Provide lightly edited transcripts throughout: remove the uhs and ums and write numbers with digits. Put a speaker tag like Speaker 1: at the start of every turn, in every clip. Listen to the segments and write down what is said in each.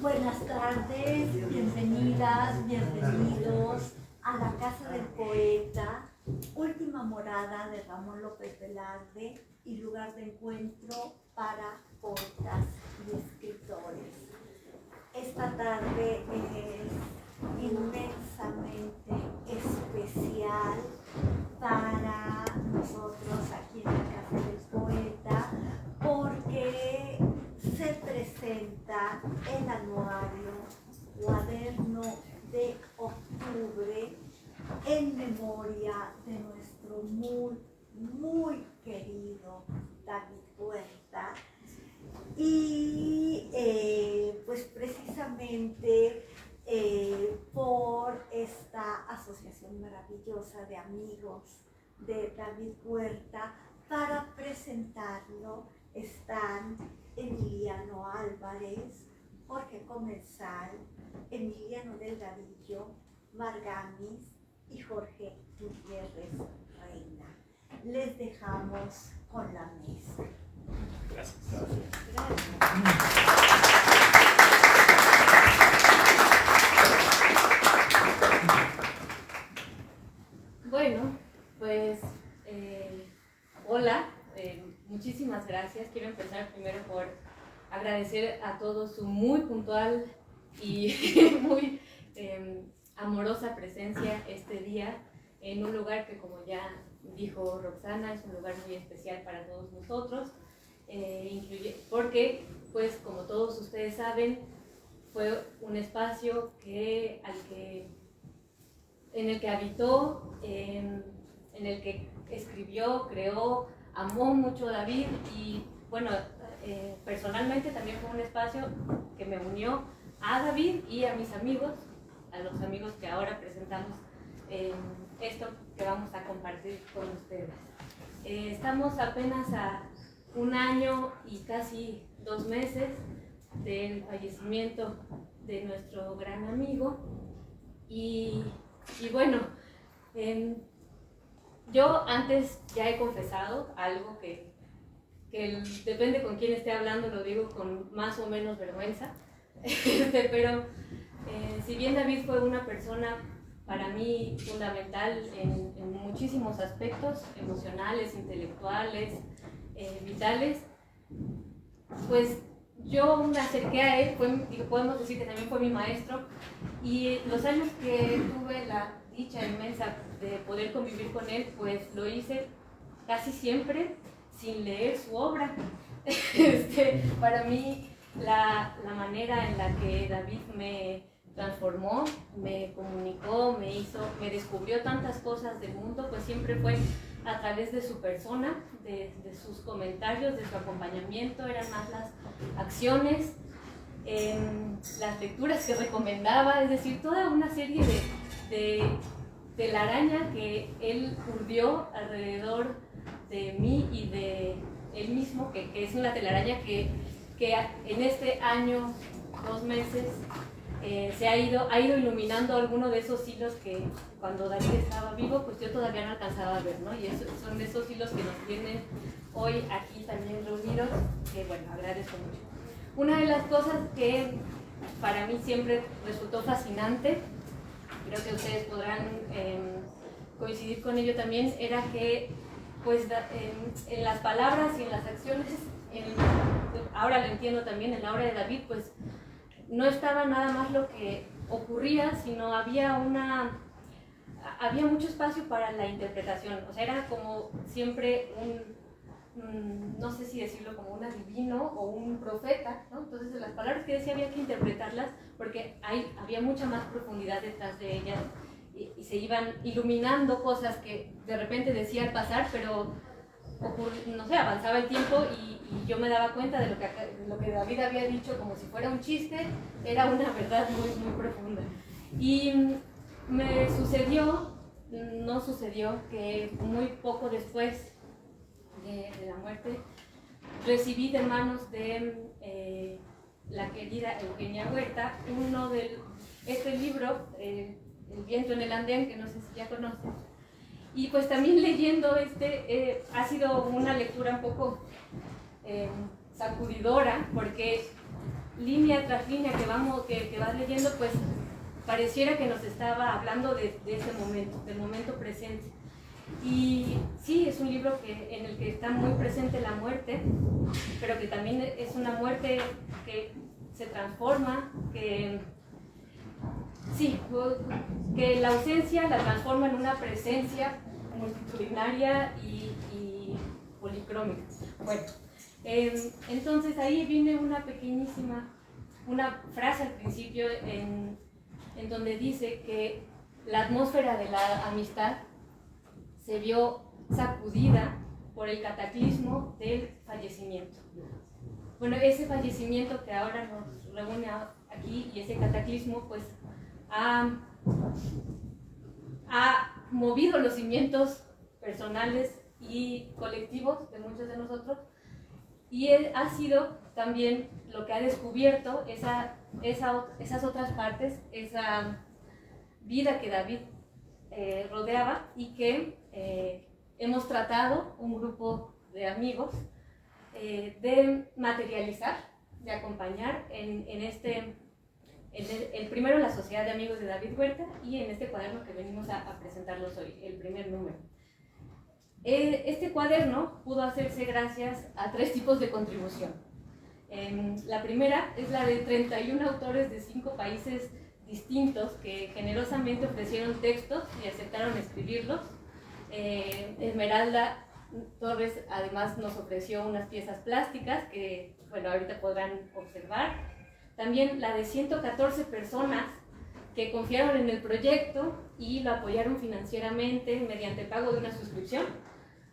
Speaker 1: Buenas tardes, bienvenidas, bienvenidos a la Casa del Poeta, última morada de Ramón López Velarde y lugar de encuentro para poetas y escritores. Esta tarde es inmensamente especial para nosotros aquí en la Casa del Poeta porque se presenta el anuario Cuaderno de Octubre en memoria de nuestro muy querido David Huerta. Y pues precisamente por esta asociación maravillosa de amigos de David Huerta, para presentarlo están Emiliano Álvarez, Jorge Comensal, Emiliano Delgadillo, Margamis y Jorge Gutiérrez Reina. Les dejamos con la mesa.
Speaker 2: Gracias.
Speaker 3: Bueno, pues hola, muchísimas gracias. Quiero empezar primero por agradecer a todos su muy puntual y muy amorosa presencia este día en un lugar que, como ya dijo Roxana, es un lugar muy especial para todos nosotros, porque, pues, como todos ustedes saben, fue un espacio en el que habitó, en el que escribió, creó, amó mucho David y, bueno, personalmente también fue un espacio que me unió a David y a mis amigos, a los amigos que ahora presentamos esto que vamos a compartir con ustedes. Estamos apenas a un año y casi 2 meses del fallecimiento de nuestro gran amigo y bueno, yo antes ya he confesado algo que depende con quién esté hablando, lo digo con más o menos vergüenza, pero si bien David fue una persona para mí fundamental en muchísimos aspectos, emocionales, intelectuales, vitales, pues yo me acerqué a él, podemos decir que también fue mi maestro, y los años que tuve la dicha inmensa de poder convivir con él, pues lo hice casi siempre sin leer su obra. Para mí la manera en la que David me transformó, me comunicó, me descubrió tantas cosas del mundo, pues siempre fue a través de su persona, de sus comentarios, de su acompañamiento. Eran más las acciones, las lecturas que recomendaba, es decir, toda una serie de telaraña que él urdió alrededor de mí y de él mismo, que es una telaraña que en este año, 2 meses, ha ido iluminando alguno de esos hilos que cuando David estaba vivo, pues yo todavía no alcanzaba a ver, ¿no? Y son esos hilos que nos tienen hoy aquí también reunidos, que bueno, agradezco mucho. Una de las cosas que para mí siempre resultó fascinante, creo que ustedes podrán coincidir con ello también, era que pues en las palabras y en las acciones, ahora lo entiendo también, en la obra de David, pues no estaba nada más lo que ocurría, sino había mucho espacio para la interpretación. O sea, era como siempre no sé si decirlo, como un adivino o un profeta, ¿no? Entonces las palabras que decía había que interpretarlas porque había mucha más profundidad detrás de ellas y se iban iluminando cosas que de repente decía al pasar, pero no sé, avanzaba el tiempo y yo me daba cuenta de lo que David había dicho como si fuera un chiste, era una verdad muy, muy profunda. Y no sucedió que muy poco después de la muerte recibí de manos de la querida Eugenia Huerta este libro, El viento en el andén, que no sé si ya conocen. Y pues también leyendo ha sido una lectura un poco sacudidora, porque línea tras línea que vas leyendo, pues pareciera que nos estaba hablando de ese momento, del momento presente. Y sí, es un libro en el que está muy presente la muerte, pero que también es una muerte que se transforma, que la ausencia la transforma en una presencia multitudinaria y policrómica. Bueno, entonces ahí viene una frase al principio en donde dice que la atmósfera de la amistad se vio sacudida por el cataclismo del fallecimiento. Bueno, ese fallecimiento que ahora nos reúne aquí y ese cataclismo pues ha movido los cimientos personales y colectivos de muchos de nosotros, y ha sido también lo que ha descubierto esas otras partes, esa vida que David rodeaba y que hemos tratado, un grupo de amigos, de materializar, de acompañar el primero en la Sociedad de Amigos de David Huerta y en este cuaderno que venimos a presentarlos hoy, el primer número. Este cuaderno pudo hacerse gracias a 3 tipos de contribución. La primera es la de 31 autores de 5 países distintos que generosamente ofrecieron textos y aceptaron escribirlos. Esmeralda Torres además nos ofreció unas piezas plásticas que, bueno, ahorita podrán observar. También la de 114 personas que confiaron en el proyecto y lo apoyaron financieramente mediante el pago de una suscripción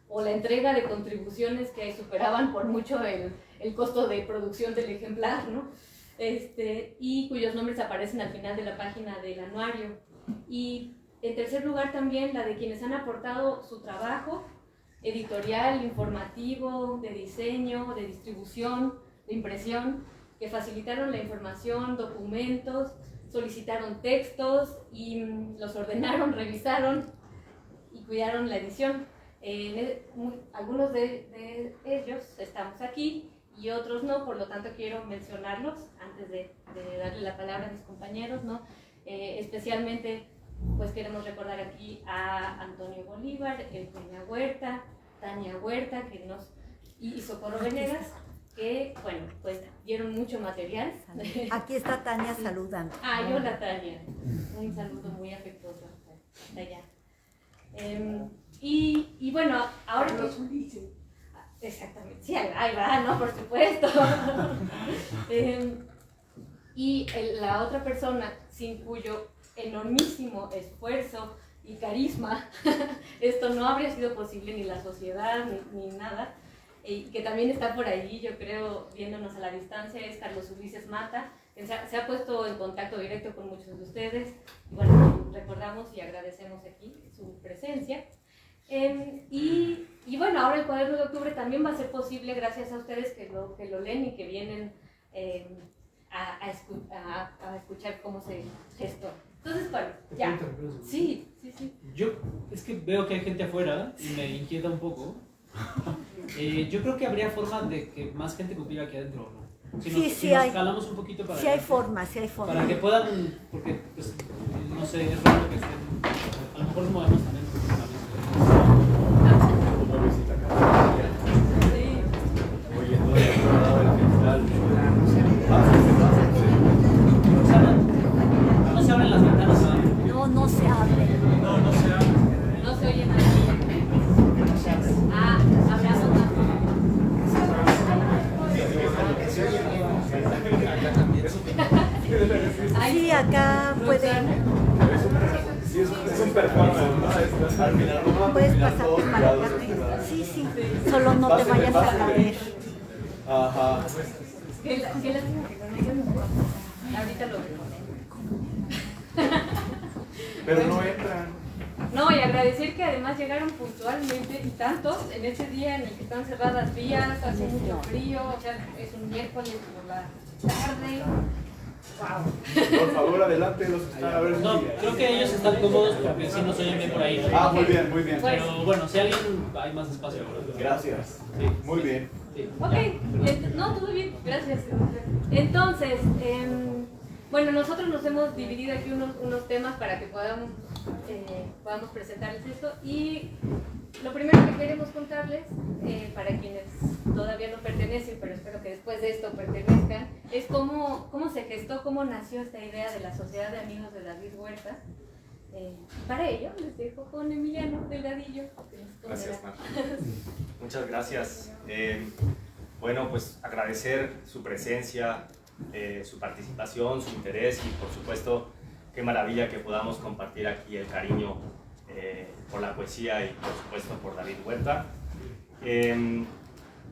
Speaker 3: o la entrega de contribuciones que superaban por mucho el costo de producción del ejemplar, ¿no? Y cuyos nombres aparecen al final de la página del anuario. Y en tercer lugar también la de quienes han aportado su trabajo editorial, informativo, de diseño, de distribución, de impresión, que facilitaron la información, documentos, solicitaron textos y los ordenaron, revisaron y cuidaron la edición. Algunos de ellos estamos aquí y otros no, por lo tanto quiero mencionarlos antes de darle la palabra a mis compañeros, ¿no? Especialmente pues queremos recordar aquí a Antonio Bolívar, Eugenia Huerta, Tania Huerta y Socorro Venegas, que bueno, pues dieron mucho material.
Speaker 1: Aquí está Tania saludando.
Speaker 3: Yo la Tania, un saludo muy afectuoso de allá. Y bueno, ahora
Speaker 2: los Ulises.
Speaker 3: Exactamente, sí, ahí va, ¿no? Por supuesto. Y la otra persona sin cuyo enormísimo esfuerzo y carisma esto no habría sido posible, ni la sociedad ni nada, y que también está por ahí, yo creo, viéndonos a la distancia, es Carlos Ulises Mata, que se ha puesto en contacto directo con muchos de ustedes. Bueno, recordamos y agradecemos aquí su presencia. Y bueno, ahora el cuaderno de octubre también va a ser posible gracias a ustedes que lo leen y que vienen a escuchar cómo se gestó. Entonces, bueno, ya. Sí.
Speaker 4: Yo es que veo que hay gente afuera y me inquieta un poco. Yo creo que habría forma de que más gente cumpliera aquí adentro, ¿no? Si nos calamos un poquito para
Speaker 1: sí hay forma.
Speaker 4: Para que puedan, porque pues, no sé, es raro que estén, a lo mejor nos movemos también.
Speaker 5: Una visita acá. Oye, no he acordado el festival.
Speaker 4: No se abren las ventanas, ¿no?
Speaker 1: No se abre.
Speaker 5: No se abre.
Speaker 3: No se oye nada. Hablamos más.
Speaker 1: Sí, acá pueden.
Speaker 5: Sí, es un performance, ¿no? Al final
Speaker 1: Puedes pasarte para acá. Sí. Solo no te vayas a caer.
Speaker 5: Ajá.
Speaker 3: ¿Qué lástima que con ellos no puedo pasar? Ahorita lo veo.
Speaker 5: Pero no entran.
Speaker 3: No, y agradecer que además llegaron puntualmente y tantos en ese día en el que están cerradas vías, hace mucho frío, o sea, es un miércoles por la tarde. Wow.
Speaker 5: Por favor, adelante, los que están a ver.
Speaker 4: No, creo que ellos están cómodos porque sí nos oyen bien por ahí, ¿no?
Speaker 5: Ah, muy bien, muy bien.
Speaker 4: Pero bueno, si alguien hay más espacio.
Speaker 5: Gracias.
Speaker 4: Sí.
Speaker 5: Muy bien.
Speaker 4: Sí.
Speaker 3: Ok, no, todo bien, gracias. Entonces, bueno, nosotros nos hemos dividido aquí unos temas para que podamos presentarles esto. Y lo primero que queremos contarles, para quienes todavía no pertenecen, pero espero que después de esto pertenezcan, es cómo se gestó, cómo nació esta idea de la Sociedad de Amigos de David Huerta. Para ello, les dejo con Emiliano Delgadillo.
Speaker 2: Gracias, Marta. Muchas gracias. Bueno, pues agradecer su presencia, su participación, su interés y por supuesto qué maravilla que podamos compartir aquí el cariño por la poesía y por supuesto por David Huerta.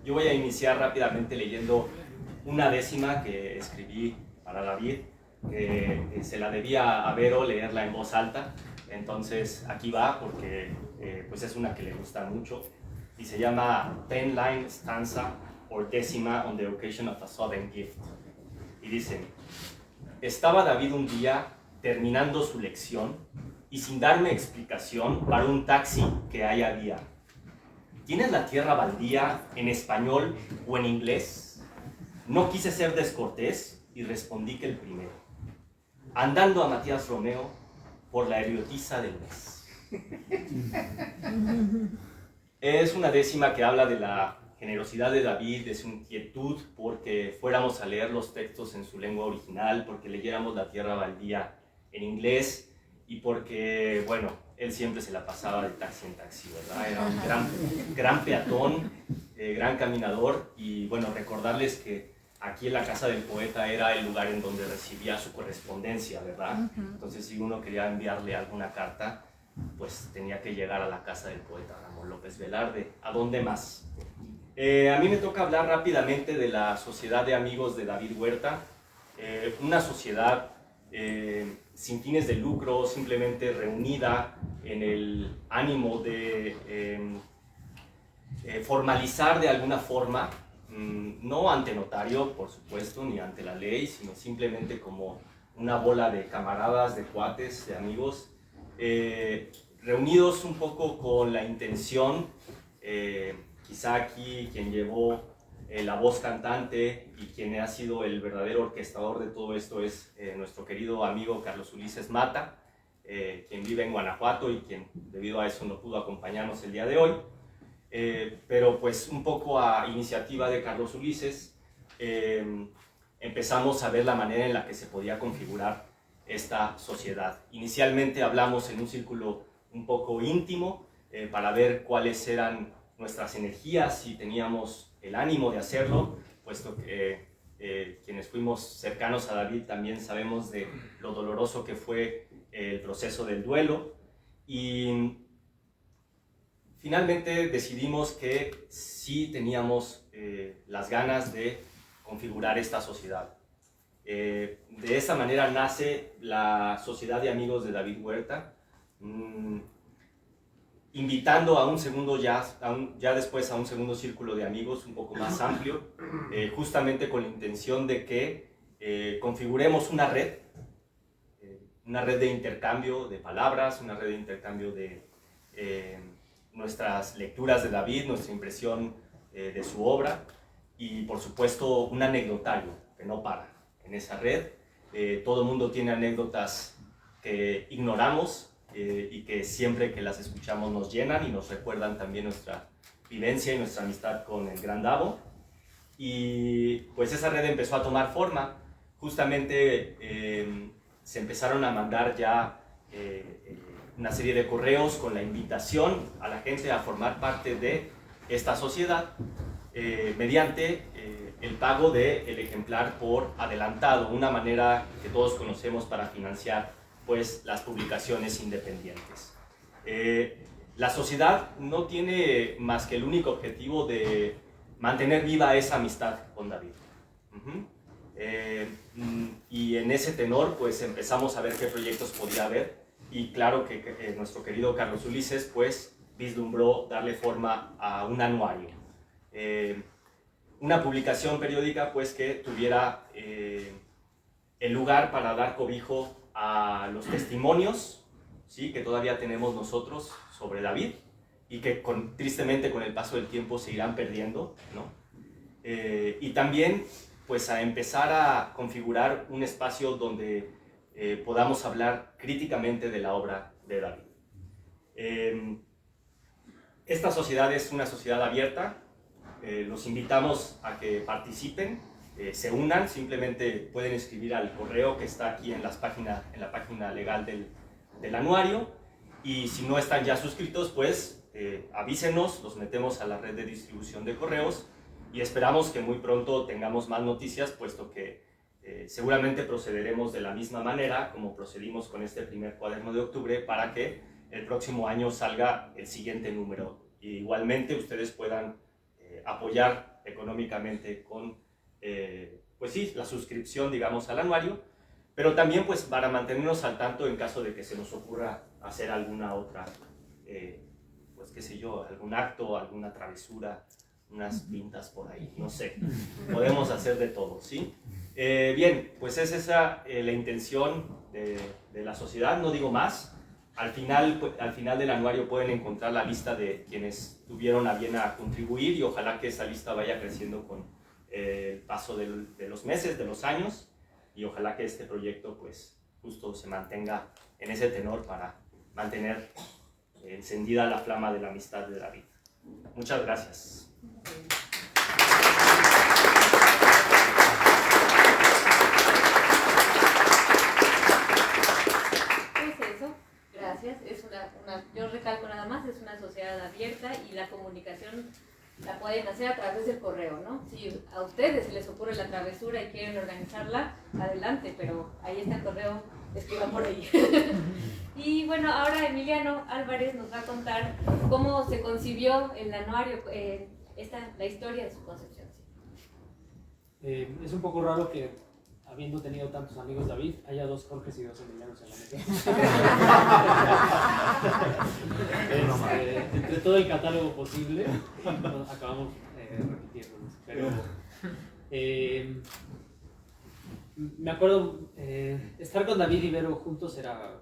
Speaker 2: Yo voy a iniciar rápidamente leyendo una décima que escribí para David. Se la debía a Vero leerla en voz alta, entonces aquí va porque pues es una que le gusta mucho y se llama 10-line stanza or décima on the occasion of a sudden gift. Y dicen: estaba David un día terminando su lección y sin darme explicación paró un taxi que ahí había. ¿Tienes la tierra baldía en español o en inglés? No quise ser descortés y respondí que el primero. Andando a Matías Romeo por la eriotiza del mes. Es una décima que habla de la generosidad de David, de su inquietud porque fuéramos a leer los textos en su lengua original, porque leyéramos la tierra baldía en inglés y porque, bueno, él siempre se la pasaba de taxi en taxi, ¿verdad? Era un gran peatón, gran caminador y, bueno, recordarles que aquí en la casa del poeta era el lugar en donde recibía su correspondencia, ¿verdad? Entonces, si uno quería enviarle alguna carta, pues tenía que llegar a la casa del poeta Ramón López Velarde. ¿A dónde más? A mí me toca hablar rápidamente de la Sociedad de Amigos de David Huerta, una sociedad sin fines de lucro, simplemente reunida en el ánimo de formalizar de alguna forma, no ante notario, por supuesto, ni ante la ley, sino simplemente como una bola de camaradas, de cuates, de amigos, reunidos un poco con la intención, quizá aquí quien llevó la voz cantante y quien ha sido el verdadero orquestador de todo esto es nuestro querido amigo Carlos Ulises Mata, quien vive en Guanajuato y quien debido a eso no pudo acompañarnos el día de hoy. Pero pues un poco a iniciativa de Carlos Ulises empezamos a ver la manera en la que se podía configurar esta sociedad. Inicialmente hablamos en un círculo un poco íntimo para ver cuáles eran nuestras energías y teníamos el ánimo de hacerlo, puesto que quienes fuimos cercanos a David también sabemos de lo doloroso que fue el proceso del duelo y finalmente decidimos que sí teníamos las ganas de configurar esta sociedad. De esa manera nace la Sociedad de Amigos de David Huerta, invitando a un segundo ya después a un segundo círculo de amigos un poco más amplio, justamente con la intención de que configuremos una red de intercambio de palabras, una red de intercambio de nuestras lecturas de David, nuestra impresión de su obra y por supuesto un anecdotario que no para en esa red. Todo el mundo tiene anécdotas que ignoramos y que siempre que las escuchamos nos llenan y nos recuerdan también nuestra vivencia y nuestra amistad con el Gran Davo. Y pues esa red empezó a tomar forma. Justamente se empezaron a mandar ya una serie de correos con la invitación a la gente a formar parte de esta sociedad mediante el pago del ejemplar por adelantado, una manera que todos conocemos para financiar pues, las publicaciones independientes. La sociedad no tiene más que el único objetivo de mantener viva esa amistad con David. Y en ese tenor pues empezamos a ver qué proyectos podía haber y claro que nuestro querido Carlos Ulises pues vislumbró darle forma a un anuario, una publicación periódica pues que tuviera el lugar para dar cobijo a los testimonios, ¿sí?, que todavía tenemos nosotros sobre David y que tristemente con el paso del tiempo se irán perdiendo, ¿no? Y también pues a empezar a configurar un espacio donde podamos hablar críticamente de la obra de David. Esta sociedad es una sociedad abierta, los invitamos a que participen, se unan, simplemente pueden escribir al correo que está aquí en la página legal del anuario, y si no están ya suscritos, pues avísenos, los metemos a la red de distribución de correos y esperamos que muy pronto tengamos más noticias, puesto que seguramente procederemos de la misma manera como procedimos con este primer cuaderno de octubre para que el próximo año salga el siguiente número. Y igualmente ustedes puedan apoyar económicamente con pues sí, la suscripción, digamos, al anuario, pero también pues para mantenernos al tanto en caso de que se nos ocurra hacer alguna otra, pues qué sé yo, algún acto, alguna travesura, unas pintas por ahí, no sé, podemos hacer de todo, ¿sí? Bien, pues es esa la intención de la sociedad, no digo más. Al final del anuario pueden encontrar la lista de quienes tuvieron a bien a contribuir y ojalá que esa lista vaya creciendo con el paso de los meses, de los años, y ojalá que este proyecto pues justo se mantenga en ese tenor para mantener encendida la flama de la amistad de David. Muchas gracias.
Speaker 3: Gracias. Yo recalco nada más, es una sociedad abierta y la comunicación la pueden hacer a través del correo, ¿no? Si a ustedes se les ocurre la travesura y quieren organizarla, adelante, pero ahí está el correo, escriban por ahí. Y bueno, ahora Emiliano Álvarez nos va a contar cómo se concibió el anuario, la historia de su concepción.
Speaker 4: Es un poco raro que, habiendo tenido tantos amigos David, haya dos Jorges y dos Emilianos en la mesa. Entre todo el catálogo posible, acabamos repitiéndonos. Pero me acuerdo, estar con David y Vero juntos era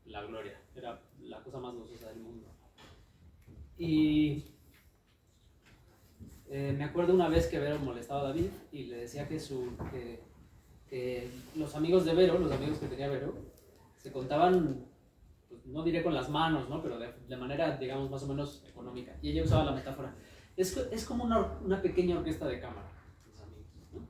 Speaker 4: la gloria, era la cosa más gozosa del mundo. Y me acuerdo una vez que Vero molestaba a David y le decía que los amigos de Vero, los amigos que tenía Vero, se contaban, pues, no diré con las manos, ¿no?, pero de manera, digamos, más o menos económica. Y ella usaba la metáfora. Es como una pequeña orquesta de cámara, los amigos, ¿no?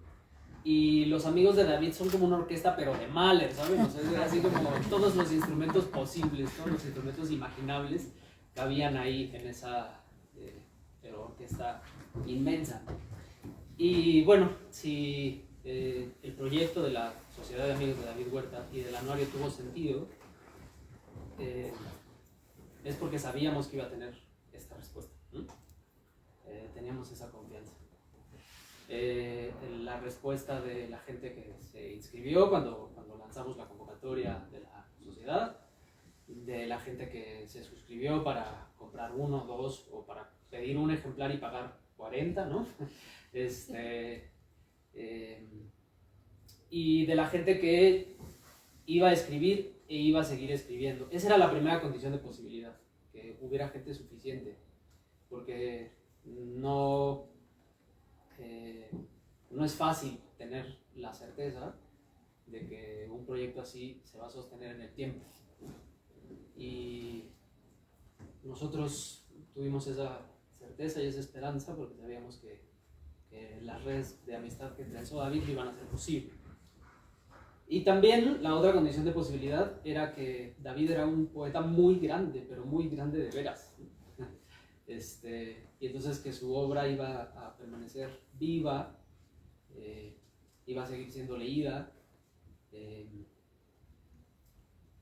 Speaker 4: Y los amigos de David son como una orquesta, pero de Mahler, ¿saben? O sea, es así como todos los instrumentos posibles, todos los instrumentos imaginables cabían ahí en esa pero orquesta inmensa. Y bueno, si el proyecto de la Sociedad de Amigos de David Huerta y del anuario tuvo sentido, es porque sabíamos que iba a tener esta respuesta, ¿no? Teníamos esa confianza. La respuesta de la gente que se inscribió cuando lanzamos la convocatoria de la sociedad, de la gente que se suscribió para comprar 1, 2 o para pedir un ejemplar y pagar 40, ¿no? Y de la gente que iba a escribir e iba a seguir escribiendo. Esa era la primera condición de posibilidad, que hubiera gente suficiente, porque no es fácil tener la certeza de que un proyecto así se va a sostener en el tiempo. Y nosotros tuvimos esa certeza y esa esperanza porque sabíamos que las redes de amistad que trenzó David iban a ser posible. Y también la otra condición de posibilidad era que David era un poeta muy grande, pero muy grande de veras. Y entonces que su obra iba a permanecer viva, iba a seguir siendo leída.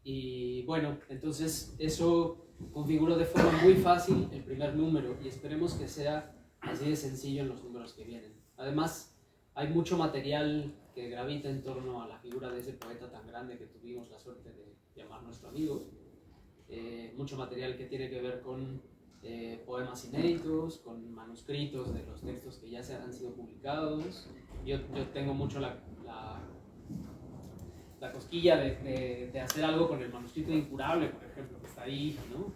Speaker 4: Y bueno, entonces eso configuró de forma muy fácil el primer número y esperemos que sea así de sencillo en los números que vienen. Además, hay mucho material que gravita en torno a la figura de ese poeta tan grande que tuvimos la suerte de llamar nuestro amigo. Mucho material que tiene que ver con poemas inéditos, con manuscritos de los textos que ya han sido publicados. Yo tengo mucho la cosquilla de hacer algo con el manuscrito incurable, por ejemplo, que está ahí, ¿no?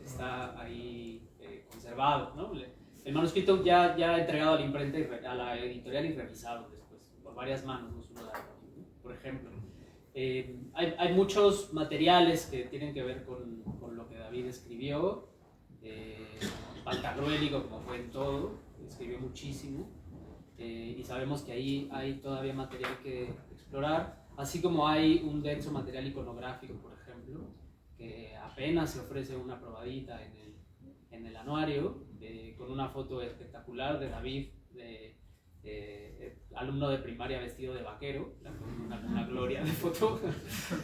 Speaker 4: Está ahí conservado, ¿no? El manuscrito ya entregado a la imprenta, a la editorial y revisado después por varias manos, no solo ¿no? Por ejemplo. Hay muchos materiales que tienen que ver con lo que David escribió, pantagruélico como fue en todo, escribió muchísimo, y sabemos que ahí hay todavía material que explorar, así como hay un denso material iconográfico, por ejemplo, que apenas se ofrece una probadita en el anuario, con una foto espectacular de David, alumno de primaria vestido de vaquero, una gloria de foto,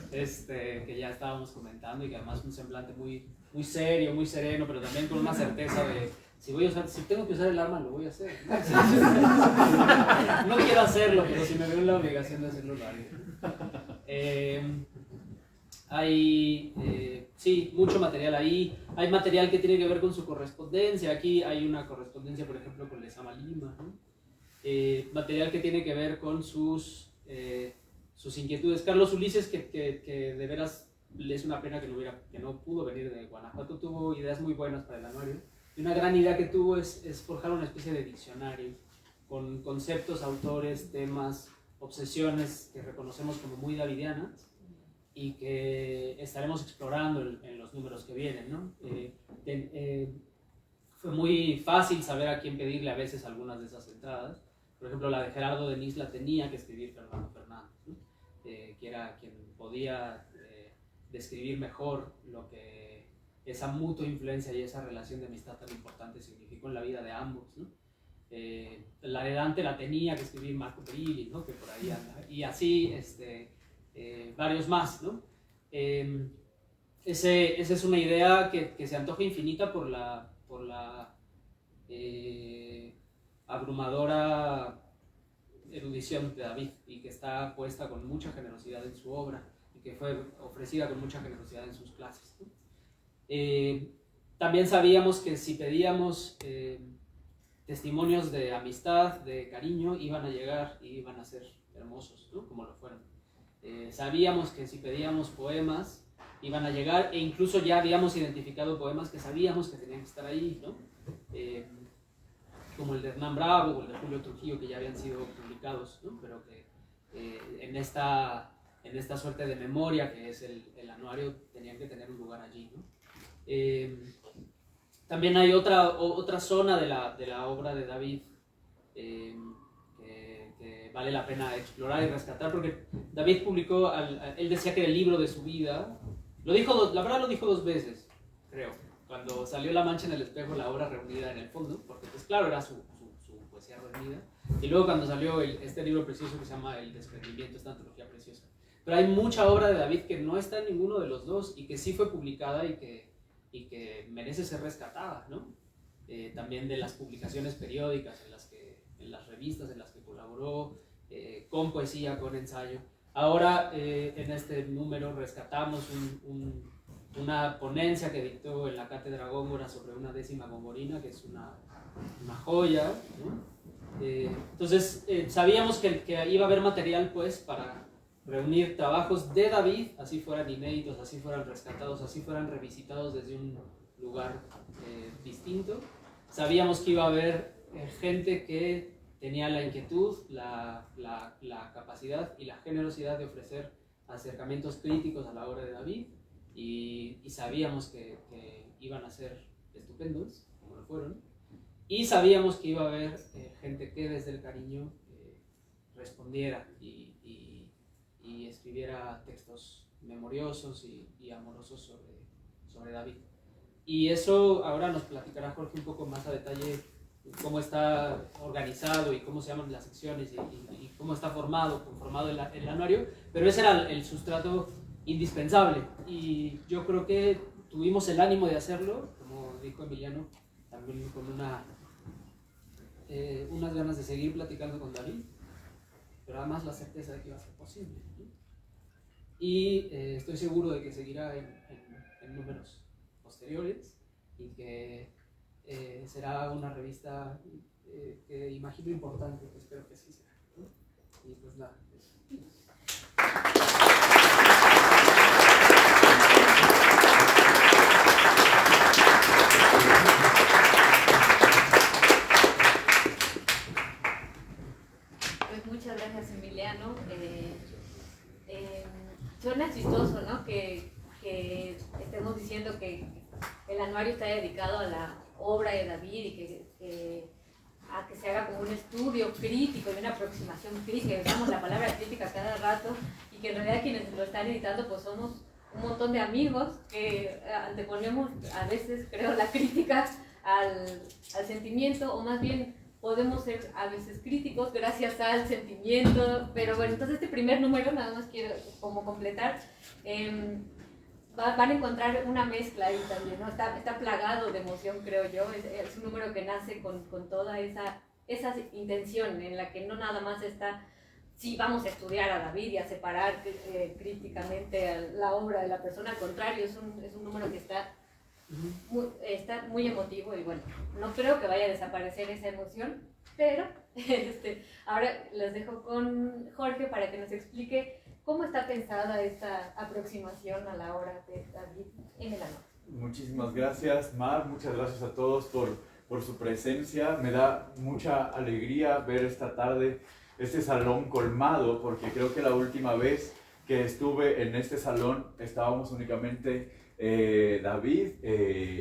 Speaker 4: que ya estábamos comentando, y que además un semblante muy, muy serio, muy sereno, pero también con una certeza de si tengo que usar el arma, lo voy a hacer. No quiero hacerlo, pero si me veo en la obligación de hacerlo, lo haré. Hay sí, mucho material ahí. Hay material que tiene que ver con su correspondencia. Aquí hay una correspondencia, por ejemplo, con Lezama Lima, ¿no? Material que tiene que ver con sus inquietudes. Carlos Ulises, que de veras le es una pena que no pudo venir de Guanajuato, tuvo ideas muy buenas para el anuario. Y una gran idea que tuvo es forjar una especie de diccionario con conceptos, autores, temas, obsesiones que reconocemos como muy davidianas y que estaremos explorando en los números que vienen, ¿no? Fue muy fácil saber a quién pedirle a veces algunas de esas entradas. Por ejemplo, la de Gerardo Denis la tenía que escribir Fernando Fernández, ¿no? Que era quien podía describir mejor lo que esa mutua influencia y esa relación de amistad tan importante significó en la vida de ambos, ¿no? La de Dante la tenía que escribir Marco Perilli, ¿no? Que por ahí anda, y así varios más, ¿no? Esa es una idea que se antoja infinita por la abrumadora erudición de David, y que está puesta con mucha generosidad en su obra y que fue ofrecida con mucha generosidad en sus clases, ¿no? También sabíamos que si pedíamos testimonios de amistad, de cariño, iban a llegar y iban a ser hermosos, ¿no? Como lo fueron. Sabíamos que si pedíamos poemas iban a llegar, e incluso ya habíamos identificado poemas que sabíamos que tenían que estar ahí, ¿no? Como el de Hernán Bravo o el de Julio Trujillo, que ya habían sido publicados, ¿no? Pero que en esta suerte de memoria que es el anuario tenían que tener un lugar allí, ¿no? También hay otra zona de la obra de David que vale la pena explorar y rescatar, porque David publicó, él decía que era el libro de su vida. La verdad lo dijo 2 veces, creo. Cuando salió La Mancha en el Espejo, la obra reunida en el fondo, porque pues claro, era su poesía reunida. Y luego cuando salió este libro precioso que se llama El Desprendimiento, esta antología preciosa. Pero hay mucha obra de David que no está en ninguno de los dos y que sí fue publicada y que merece ser rescatada, ¿no? También de las publicaciones periódicas, en las revistas en las que colaboró, con poesía, con ensayo. Ahora, en este número rescatamos una ponencia que dictó en la Cátedra Góngora sobre una 10ª gongorina, que es una joya, ¿no? Entonces, sabíamos que iba a haber material, pues, para reunir trabajos de David, así fueran inéditos, así fueran rescatados, así fueran revisitados desde un lugar distinto. Sabíamos que iba a haber gente que tenía la inquietud, la capacidad y la generosidad de ofrecer acercamientos críticos a la obra de David, y sabíamos que iban a ser estupendos, como lo fueron, y sabíamos que iba a haber gente que desde el cariño respondiera y escribiera textos memoriosos y amorosos sobre David. Y eso ahora nos platicará Jorge un poco más a detalle, cómo está organizado y cómo se llaman las secciones y cómo está conformado el anuario, pero ese era el sustrato indispensable, y yo creo que tuvimos el ánimo de hacerlo, como dijo Emiliano, también con unas ganas de seguir platicando con David, pero además la certeza de que iba a ser posible, ¿no? Y estoy seguro de que seguirá en números posteriores, y que será una revista que imagino importante, que espero que sí sea, ¿no? Y pues nada.
Speaker 3: Pues muchas gracias, Emiliano. Suena chistoso, ¿no? Que estemos diciendo que el anuario está dedicado a la obra de David y a que se haga como un estudio crítico y una aproximación crítica, que usamos la palabra crítica cada rato, y que en realidad quienes lo están editando pues somos un montón de amigos que anteponemos a veces, creo, la crítica al sentimiento, o más bien podemos ser a veces críticos gracias al sentimiento. Pero bueno, entonces este primer número, nada más quiero como completar, van a encontrar una mezcla ahí también, ¿no? Está plagado de emoción, creo yo. Es un número que nace con toda esa intención en la que no nada más está, sí, vamos a estudiar a David y a separar críticamente la obra de la persona. Al contrario, es un número que está muy emotivo, y bueno, no creo que vaya a desaparecer esa emoción, pero ahora les dejo con Jorge para que nos explique cómo está pensada esta aproximación a la obra de David en el anuario.
Speaker 5: Muchísimas gracias, Mar. Muchas gracias a todos por su presencia. Me da mucha alegría ver esta tarde este salón colmado, porque creo que la última vez que estuve en este salón estábamos únicamente David,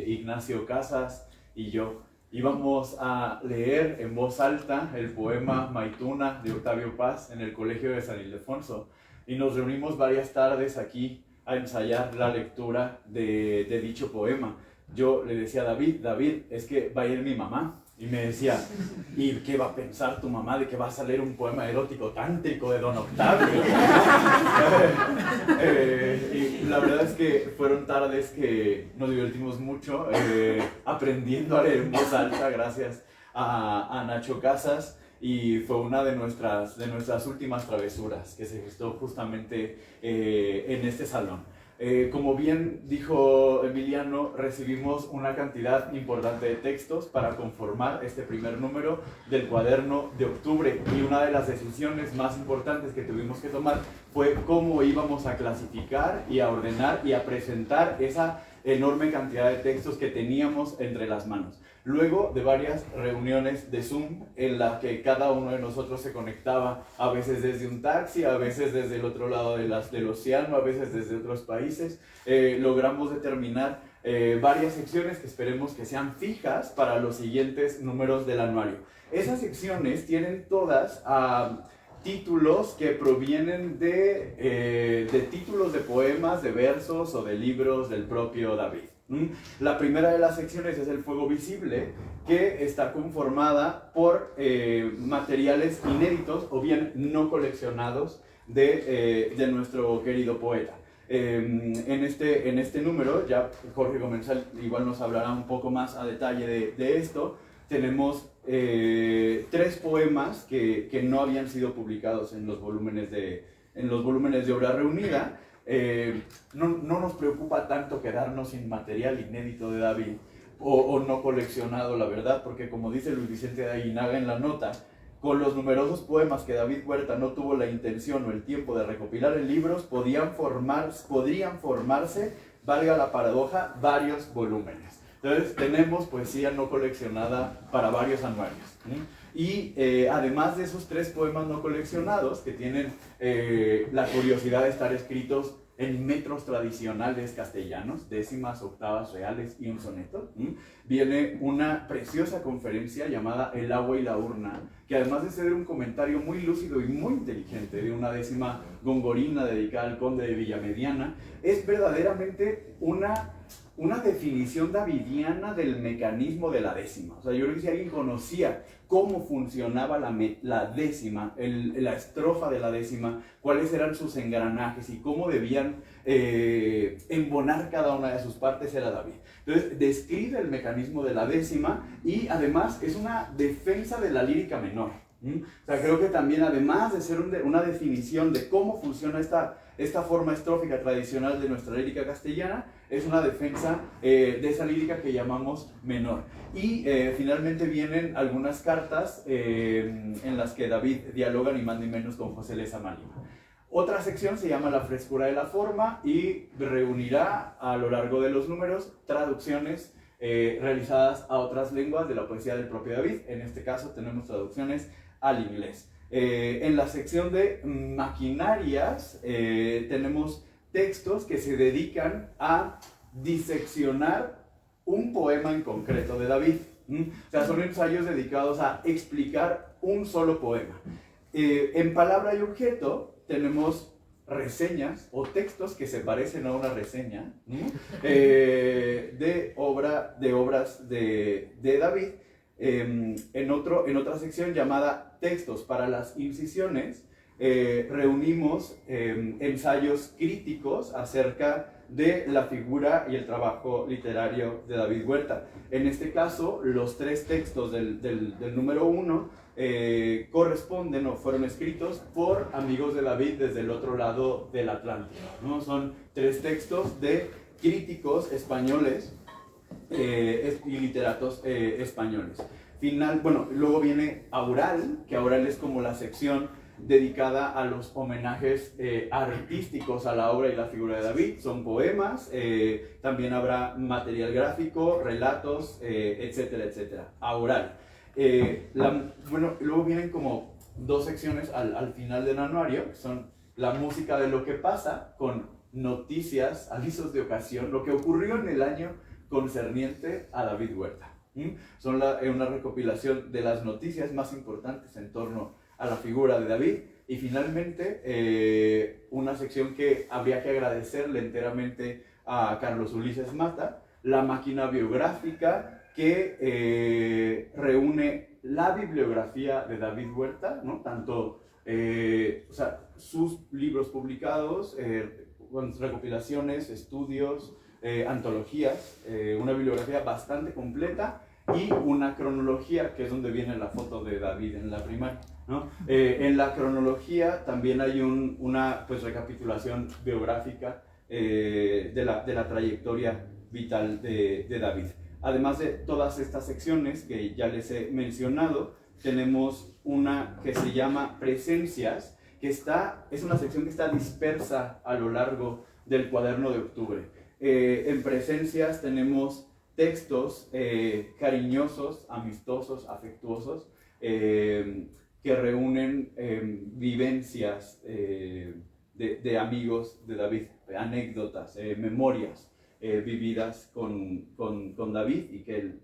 Speaker 5: Ignacio Casas y yo. Íbamos a leer en voz alta el poema Maituna de Octavio Paz en el Colegio de San Ildefonso, y nos reunimos varias tardes aquí a ensayar la lectura de dicho poema. Yo le decía a David, es que va a ir mi mamá. Y me decía, ¿y qué va a pensar tu mamá de que va a salir un poema erótico tántrico de Don Octavio? Y la verdad es que fueron tardes que nos divertimos mucho aprendiendo a leer en voz alta, gracias a Nacho Casas, y fue una de nuestras últimas travesuras que se gestó justamente en este salón. Como bien dijo Emiliano, recibimos una cantidad importante de textos para conformar este primer número del cuaderno de octubre, y una de las decisiones más importantes que tuvimos que tomar fue cómo íbamos a clasificar y a ordenar y a presentar esa enorme cantidad de textos que teníamos entre las manos. Luego de varias reuniones de Zoom en las que cada uno de nosotros se conectaba, a veces desde un taxi, a veces desde el otro lado del océano, a veces desde otros países, logramos determinar varias secciones que esperemos que sean fijas para los siguientes números del anuario. Esas secciones tienen todas títulos que provienen de títulos de poemas, de versos o de libros del propio David. La primera de las secciones es el fuego visible, que está conformada por materiales inéditos o bien no coleccionados de nuestro querido poeta. En este número, ya Jorge Comensal igual nos hablará un poco más a detalle de esto. Tenemos 3 poemas que no habían sido publicados en los volúmenes de Obra Reunida. No nos preocupa tanto quedarnos sin material inédito de David o no coleccionado, la verdad, porque como dice Luis Vicente de Aguinaga en la nota, con los numerosos poemas que David Huerta no tuvo la intención o el tiempo de recopilar en libros, podrían formarse, valga la paradoja, varios volúmenes. Entonces tenemos poesía no coleccionada para varios anuarios. Y además de esos 3 poemas no coleccionados, que tienen la curiosidad de estar escritos en metros tradicionales castellanos, décimas, octavas reales y un soneto, viene una preciosa conferencia llamada El agua y la urna, que además de ser un comentario muy lúcido y muy inteligente de una décima gongorina dedicada al conde de Villamediana, es verdaderamente una definición davidiana del mecanismo de la décima. O sea, yo creo que si alguien conocía cómo funcionaba la décima, la estrofa de la décima, cuáles eran sus engranajes y cómo debían embonar cada una de sus partes, era David. Entonces, describe el mecanismo de la décima y además es una defensa de la lírica menor. O sea, creo que también, además de ser una definición de cómo funciona esta forma estrófica tradicional de nuestra lírica castellana es una defensa de esa lírica que llamamos menor. Y finalmente vienen algunas cartas en las que David dialoga ni más ni menos con José Lezama Lima. Otra sección se llama La frescura de la forma y reunirá a lo largo de los números traducciones realizadas a otras lenguas de la poesía del propio David. En este caso tenemos traducciones al inglés. En la sección de maquinarias tenemos textos que se dedican a diseccionar un poema en concreto de David. O sea, son ensayos dedicados a explicar un solo poema. En palabra y objeto tenemos reseñas o textos que se parecen a una reseña de obras de David. En otra sección llamada Textos para las incisiones, reunimos ensayos críticos acerca de la figura y el trabajo literario de David Huerta. En este caso, los 3 textos del número 1 corresponden o fueron escritos por amigos de David desde el otro lado del Atlántico, ¿no? Son 3 textos de críticos españoles y literatos españoles. Luego viene Aural, que Aural es como la sección dedicada a los homenajes artísticos a la obra y la figura de David. Son poemas, también habrá material gráfico, relatos, etcétera, etcétera. Aural. Luego vienen como 2 secciones al final del anuario, que son la música de lo que pasa, con noticias, avisos de ocasión, lo que ocurrió en el año concerniente a David Huerta. Son una recopilación de las noticias más importantes en torno a la figura de David. Y finalmente, una sección que habría que agradecerle enteramente a Carlos Ulises Mata, la máquina biográfica, que reúne la bibliografía de David Huerta, ¿no? Tanto sus libros publicados, recopilaciones, estudios, antologías, una bibliografía bastante completa y una cronología, que es donde viene la foto de David en la primaria, ¿no? En la cronología también hay una recapitulación biográfica de la trayectoria vital de David. Además de todas estas secciones que ya les he mencionado, tenemos una que se llama Presencias, que es una sección que está dispersa a lo largo del cuaderno de octubre. En Presencias tenemos textos cariñosos, amistosos, afectuosos, que reúnen vivencias de amigos de David, anécdotas, memorias vividas con David, y que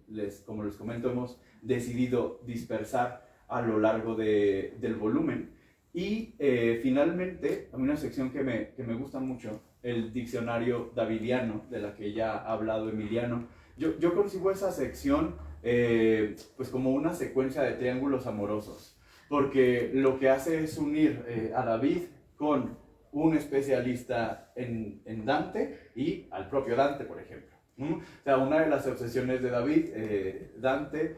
Speaker 5: como les comento, hemos decidido dispersar a lo largo del volumen. Y finalmente, hay una sección que me gusta mucho, el diccionario davidiano, de la que ya ha hablado Emiliano. Yo concibo esa sección pues como una secuencia de triángulos amorosos, porque lo que hace es unir a David con un especialista en Dante y al propio Dante, por ejemplo. O sea, una de las obsesiones de David, Dante,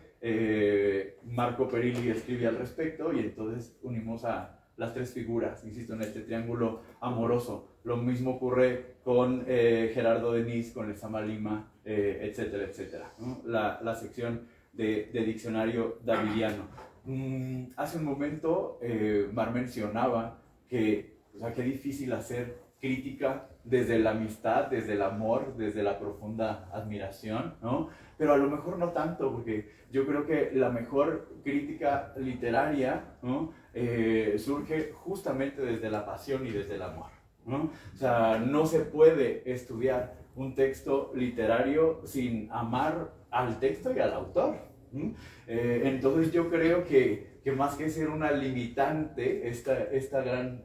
Speaker 5: Marco Perilli escribe al respecto, y entonces unimos a las 3 figuras, insisto, en este triángulo amoroso. Lo mismo ocurre con Gerardo Denis, con Lezama Lima, etcétera, etcétera, ¿no? La sección de diccionario davidiano. Hace un momento Mar mencionaba que, qué difícil hacer crítica desde la amistad, desde el amor, desde la profunda admiración, ¿no? Pero a lo mejor no tanto, porque yo creo que la mejor crítica literaria, ¿no? Surge justamente desde la pasión y desde el amor, ¿no? O sea, no se puede estudiar un texto literario sin amar al texto y al autor, ¿no? Entonces yo creo que más que ser una limitante, esta gran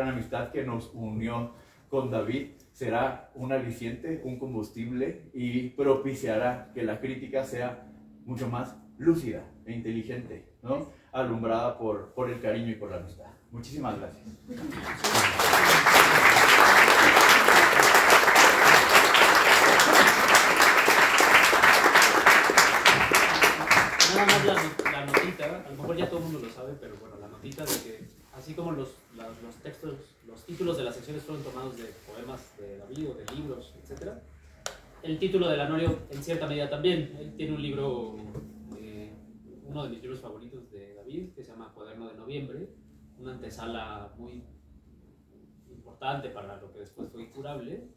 Speaker 5: amistad que nos unió con David será un aliciente, un combustible, y propiciará que la crítica sea mucho más lúcida e inteligente, ¿no? Alumbrada por el cariño y por la amistad. Muchísimas gracias.
Speaker 4: Nada más la notita, a lo mejor ya todo el mundo lo sabe, pero bueno, la notita de que así como los textos, los títulos de las secciones fueron tomados de poemas de David o de libros, etc., el título del anuario en cierta medida también. Él tiene un libro, uno de mis libros favoritos de David, que se llama Cuaderno de Noviembre, una antesala muy importante para lo que después fue Incurable.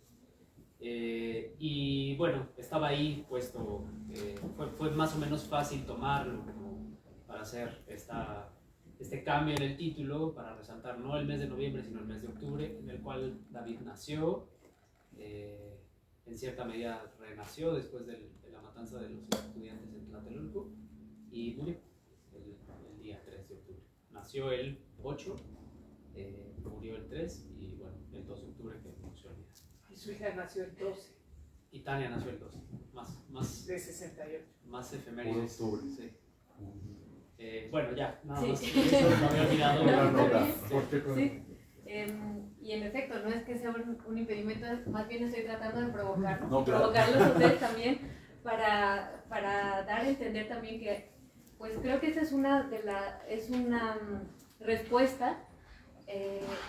Speaker 4: Y bueno, estaba ahí puesto, fue más o menos fácil tomarlo como para hacer este cambio en el título, para resaltar no el mes de noviembre, sino el mes de octubre, en el cual David nació, en cierta medida renació después de la matanza de los estudiantes en Tlatelolco, y murió el día 3 de octubre. Nació el 8, murió el 3, y bueno, el 2 de octubre que no se olvida.
Speaker 6: Y su hija nació el 12
Speaker 4: Y Tania nació el 12, más
Speaker 6: de 68.
Speaker 4: más efemérides.
Speaker 5: Por octubre.
Speaker 4: Sí. Bueno, ya, nada
Speaker 3: Sí.
Speaker 4: más. Eso lo había olvidado.
Speaker 3: No,
Speaker 5: Una nota.
Speaker 3: Sí. Y en efecto, no es que sea un impedimento, más bien estoy tratando de provocarlos,
Speaker 5: No, claro.
Speaker 3: provocarlos a ustedes también, para dar a entender también que, pues creo que esta es una respuesta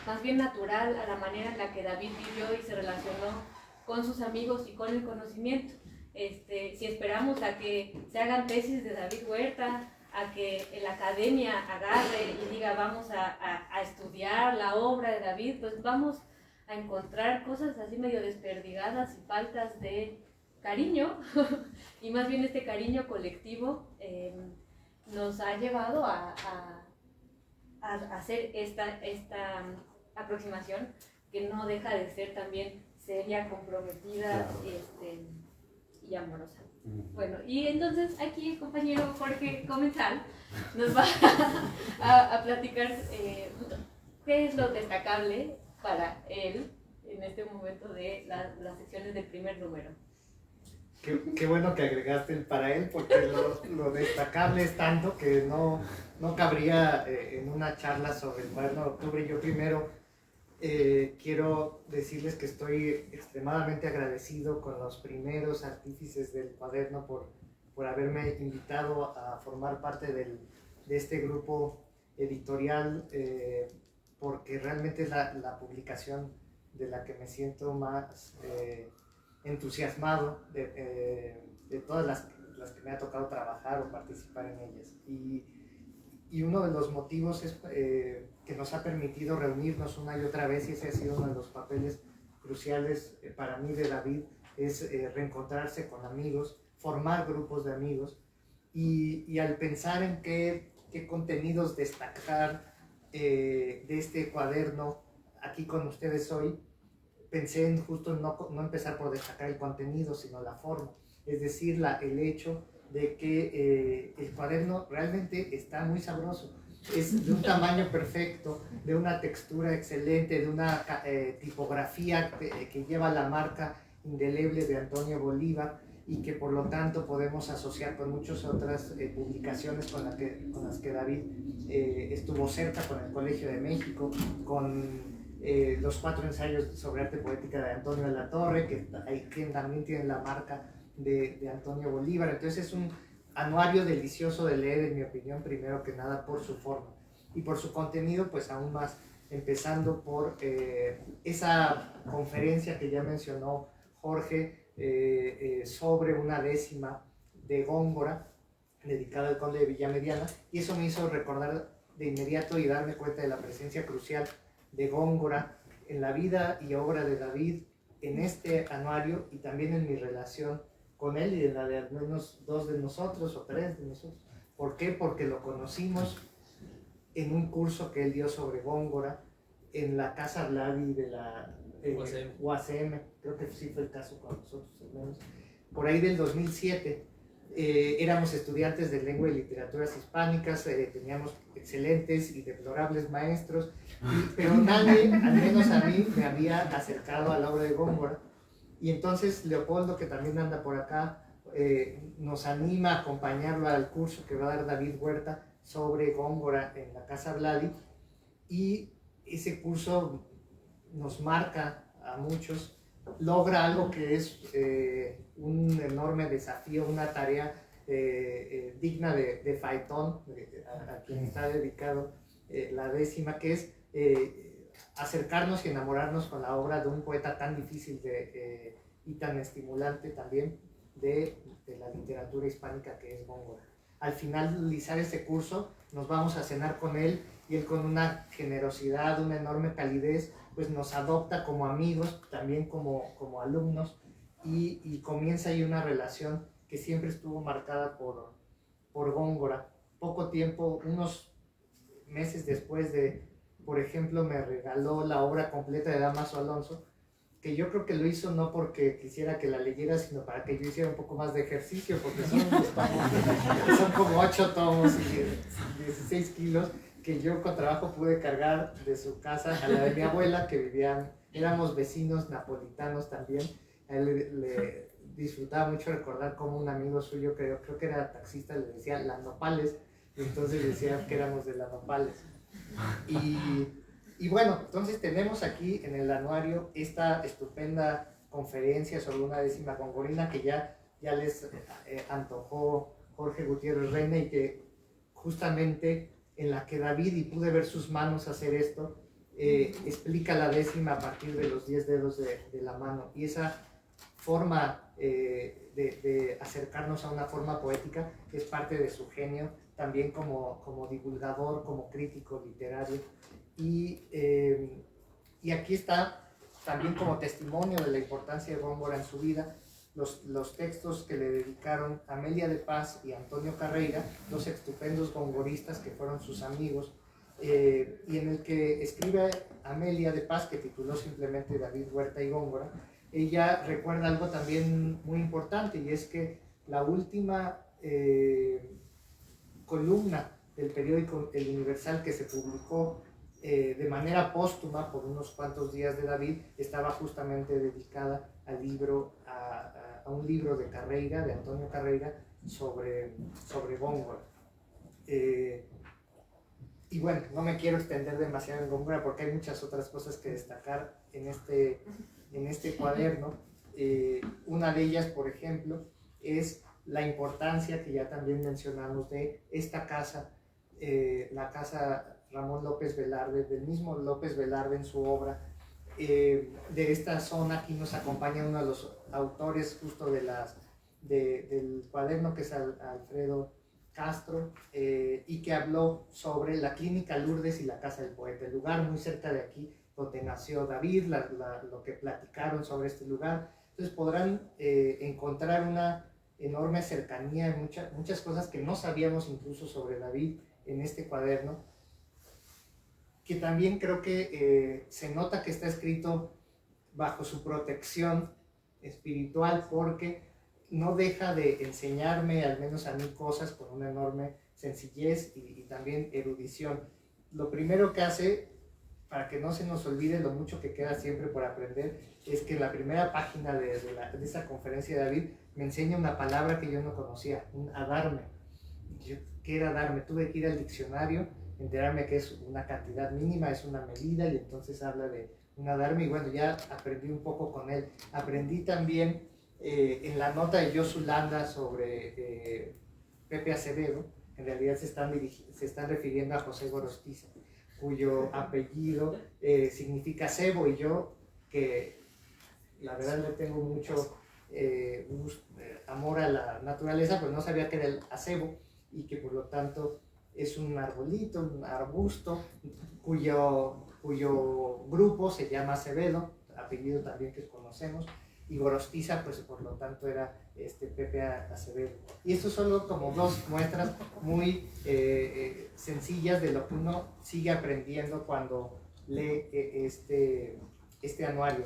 Speaker 3: más bien natural a la manera en la que David vivió y se relacionó con sus amigos y con el conocimiento. Si esperamos a que se hagan tesis de David Huerta, a que la academia agarre y diga vamos a estudiar la obra de David, pues vamos a encontrar cosas así medio desperdigadas y faltas de cariño, y más bien este cariño colectivo nos ha llevado a hacer esta aproximación, que no deja de ser también seria, comprometida,
Speaker 5: Claro.
Speaker 3: Y amorosa. Bueno, y entonces aquí el compañero Jorge Comensal nos va a platicar qué es lo destacable para él en este momento de las secciones del primer número.
Speaker 7: Qué bueno que agregaste el para él, porque lo destacable es tanto que no cabría en una charla sobre el cuaderno de octubre. Yo primero quiero decirles que estoy extremadamente agradecido con los primeros artífices del cuaderno por haberme invitado a formar parte de este grupo editorial, porque realmente es la publicación de la que me siento más entusiasmado de todas las que me ha tocado trabajar o participar en ellas. Y uno de los motivos es que nos ha permitido reunirnos una y otra vez, y ese ha sido uno de los papeles cruciales para mí de David, es reencontrarse con amigos, formar grupos de amigos, y al pensar en qué contenidos destacar de este cuaderno aquí con ustedes hoy, pensé en justo no empezar por destacar el contenido, sino la forma, es decir, el hecho de que el cuaderno realmente está muy sabroso, es de un tamaño perfecto, de una textura excelente, de una tipografía que lleva la marca indeleble de Antonio Bolívar, y que por lo tanto podemos asociar con muchas otras publicaciones con las que David estuvo cerca, con el Colegio de México, con los 4 ensayos sobre arte poética de Antonio de la Torre, que también tiene la marca de Antonio Bolívar. Entonces es un anuario delicioso de leer, en mi opinión, primero que nada por su forma, y por su contenido pues aún más, empezando por esa conferencia que ya mencionó Jorge sobre una décima de Góngora dedicada al conde de Villamediana, y eso me hizo recordar de inmediato y darme cuenta de la presencia crucial de Góngora en la vida y obra de David, en este anuario, y también en mi relación con él y en la de al menos 2 de nosotros o 3 de nosotros. ¿Por qué? Porque lo conocimos en un curso que él dio sobre Góngora en la Casa Vladi de la UACM, creo que sí fue el caso con nosotros, al menos, por ahí del 2007. Éramos estudiantes de lengua y literaturas hispánicas, teníamos excelentes y deplorables maestros, pero nadie, al menos a mí, me había acercado a la obra de Góngora. Y entonces Leopoldo, que también anda por acá, nos anima a acompañarlo al curso que va a dar David Huerta sobre Góngora en la Casa Vladi, y ese curso nos marca a muchos, logra algo que es un enorme desafío, una tarea digna de Faetón, a quien está dedicado la décima, que es acercarnos y enamorarnos con la obra de un poeta tan difícil y tan estimulante también de la literatura hispánica, que es Góngora. Al finalizar este curso nos vamos a cenar con él, y él, con una generosidad, una enorme calidez, pues nos adopta como amigos, también como alumnos, y comienza ahí una relación que siempre estuvo marcada por Góngora. Poco tiempo, unos meses después por ejemplo, me regaló la obra completa de Dámaso Alonso, que yo creo que lo hizo no porque quisiera que la leyera, sino para que yo hiciera un poco más de ejercicio, porque son como 8 tomos y 16 kilos, que yo con trabajo pude cargar de su casa a la de mi abuela, que éramos vecinos napolitanos también. A él le disfrutaba mucho recordar cómo un amigo suyo, creo que era taxista, le decía Las Nopales, y entonces decía que éramos de Las Nopales. Y bueno, entonces tenemos aquí en el anuario esta estupenda conferencia sobre una décima gongorina que ya les antojó Jorge Gutiérrez Reina, y que justamente en la que David, y pude ver sus manos hacer esto, explica la décima a partir de los 10 dedos de la mano, y esa forma de acercarnos a una forma poética es parte de su genio, también como divulgador, como crítico literario. Y aquí está también como testimonio de la importancia de Góngora en su vida los textos que le dedicaron Amelia de Paz y Antonio Carreira, dos estupendos gongoristas que fueron sus amigos, y en el que escribe Amelia de Paz, que tituló simplemente David Huerta y Góngora. Ella recuerda algo también muy importante, y es que la última columna del periódico El Universal, que se publicó de manera póstuma por unos cuantos días de David, estaba justamente dedicada a un libro de Carreira, de Antonio Carreira, sobre Góngora. Y bueno, no me quiero extender demasiado en Góngora porque hay muchas otras cosas que destacar en este cuaderno. Una de ellas, por ejemplo, es la importancia que ya también mencionamos de esta casa, la casa Ramón López Velarde, del mismo López Velarde en su obra. De esta zona aquí nos acompaña uno de los autores justo del cuaderno, que es Alfredo Castro, y que habló sobre la Clínica Lourdes y la Casa del Poeta, el lugar muy cerca de aquí donde nació David, lo que platicaron sobre este lugar. Entonces podrán encontrar una enorme cercanía en muchas cosas que no sabíamos incluso sobre David en este cuaderno, que también creo que se nota que está escrito bajo su protección espiritual, porque no deja de enseñarme, al menos a mí, cosas con una enorme sencillez y también erudición. Lo primero que hace, para que no se nos olvide lo mucho que queda siempre por aprender, es que en la primera página de esa conferencia de David me enseña una palabra que yo no conocía, un adarme. ¿Qué era adarme? Tuve que ir al diccionario, enterarme que es una cantidad mínima, es una medida, y entonces habla de un adarme, y bueno, ya aprendí un poco con él. Aprendí también en la nota de Josu Landa sobre Pepe Acevedo, en realidad se están refiriendo a José Gorostiza, cuyo apellido significa cebo, y yo, que la verdad le tengo mucho amor a la naturaleza, pues no sabía que era el acebo, y que por lo tanto es un arbolito, un arbusto, cuyo grupo se llama Acevedo, apellido también que conocemos, y Gorostiza, pues por lo tanto era Pepe Acevedo. Y esto solo como dos muestras muy sencillas de lo que uno sigue aprendiendo cuando lee este anuario.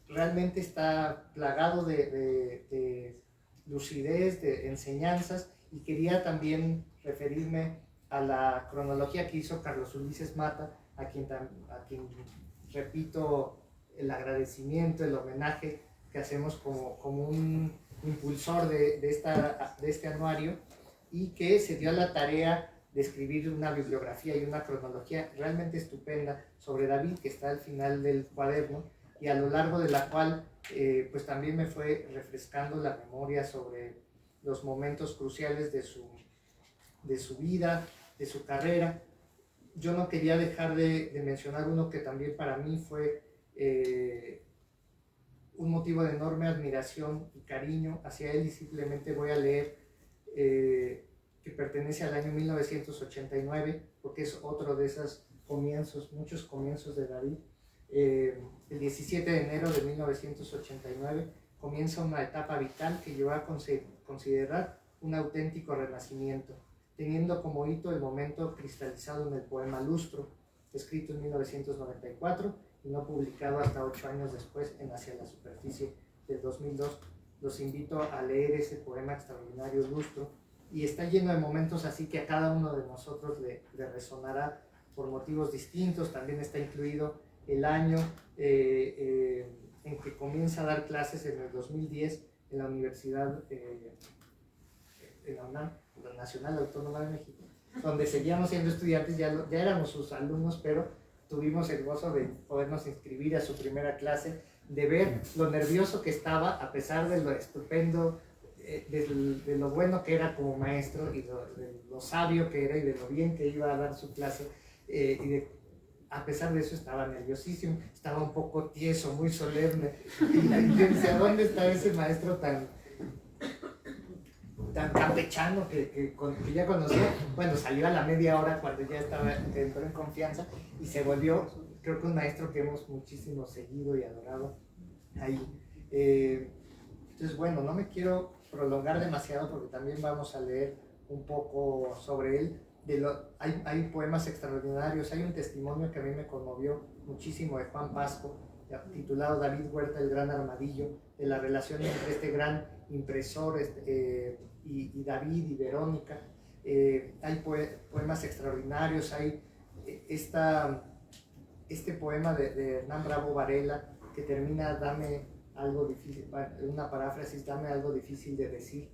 Speaker 7: Realmente está plagado de lucidez, de enseñanzas, y quería también referirme a la cronología que hizo Carlos Ulises Mata, a quien repito el agradecimiento, el homenaje que hacemos como un impulsor de este anuario, y que se dio a la tarea de escribir una bibliografía y una cronología realmente estupenda sobre David, que está al final del cuaderno, y a lo largo de la cual pues también me fue refrescando la memoria sobre los momentos cruciales de su vida, de su carrera. yo no quería dejar de mencionar uno que también para mí fue un motivo de enorme admiración y cariño hacia él, y simplemente voy a leer que pertenece al año 1989, porque es otro de esos comienzos, muchos comienzos de David. El 17 de enero de 1989 comienza una etapa vital que lleva a considerar un auténtico renacimiento, teniendo como hito el momento cristalizado en el poema Lustro, escrito en 1994 y no publicado hasta 8 años después en Hacia la Superficie del 2002. Los invito a leer ese poema extraordinario, Lustro, y está lleno de momentos así que a cada uno de nosotros le resonará por motivos distintos. También está incluido el año en que comienza a dar clases en el 2010 en la Universidad en la UNAM, la Nacional Autónoma de México, donde seguíamos siendo estudiantes, ya éramos sus alumnos, pero tuvimos el gozo de podernos inscribir a su primera clase, de ver lo nervioso que estaba, a pesar de lo estupendo, de lo bueno que era como maestro, y de lo sabio que era, y de lo bien que iba a dar su clase, a pesar de eso estaba nerviosísimo, estaba un poco tieso, muy solemne, y yo decía, ¿dónde está ese maestro tan campechano que ya conocía? Bueno, salió a la media hora cuando ya entró en confianza, y se volvió, creo que un maestro que hemos muchísimo seguido y adorado ahí. Entonces, bueno, no me quiero prolongar demasiado porque también vamos a leer un poco sobre él. Hay poemas extraordinarios, hay un testimonio que a mí me conmovió muchísimo de Juan Pasco, titulado David Huerta, el gran armadillo, de la relación entre este gran impresor y David y Verónica. Hay poemas extraordinarios, hay este poema de Hernán Bravo Varela que termina, dame algo difícil, una paráfrasis, dame algo difícil de decir,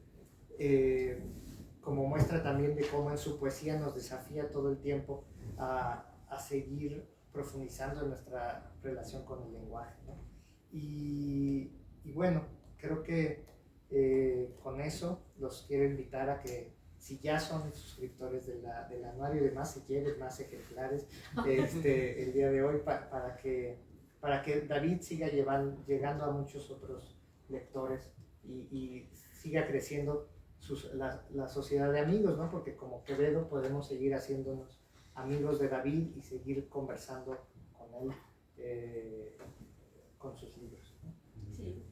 Speaker 7: como muestra también de cómo en su poesía nos desafía todo el tiempo a seguir profundizando en nuestra relación con el lenguaje, ¿no? Y bueno, creo que con eso los quiero invitar a que, si ya son suscriptores del anuario y demás, se lleven más ejemplares el día de hoy para que David siga llegando a muchos otros lectores y siga creciendo la sociedad de amigos, ¿no? Porque como Quevedo podemos seguir haciéndonos amigos de David y seguir conversando con él, con sus libros, ¿no?
Speaker 3: Sí.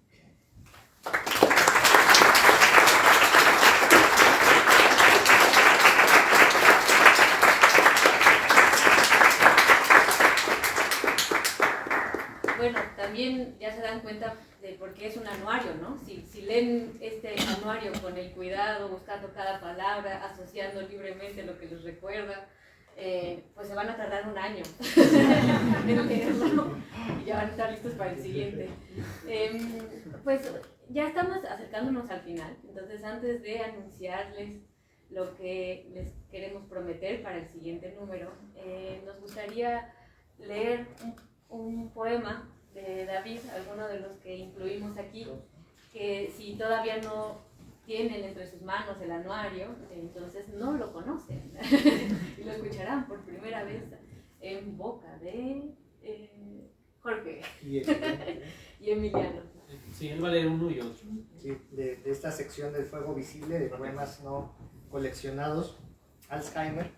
Speaker 3: Bueno, también ya se dan cuenta de por qué es un anuario, ¿no? Si leen este anuario con el cuidado, buscando cada palabra, asociando libremente lo que les recuerda, pues se van a tardar un año en leerlo y ya van a estar listos para el siguiente. Pues ya estamos acercándonos al final, entonces antes de anunciarles lo que les queremos prometer para el siguiente número, nos gustaría leer un poema de David, alguno de los que incluimos aquí, que si todavía no tienen entre sus manos el anuario, entonces no lo conocen y lo escucharán por primera vez en boca de Jorge y Emiliano.
Speaker 4: Sí, él va a leer uno y otro.
Speaker 7: Sí, de esta sección del Fuego Visible, de poemas no coleccionados. Alzheimer.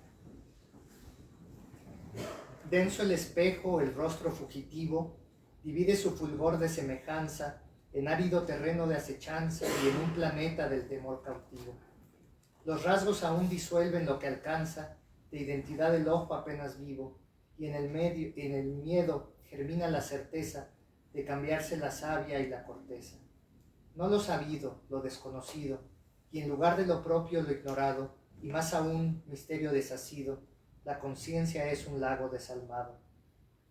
Speaker 7: Denso el espejo, el rostro fugitivo, divide su fulgor de semejanza en árido terreno de acechanza y en un planeta del temor cautivo. Los rasgos aún disuelven lo que alcanza de identidad del ojo apenas vivo, y en el miedo germina la certeza de cambiarse la savia y la corteza. No lo sabido, lo desconocido, y en lugar de lo propio lo ignorado, y más aún misterio desasido, la conciencia es un lago desalmado.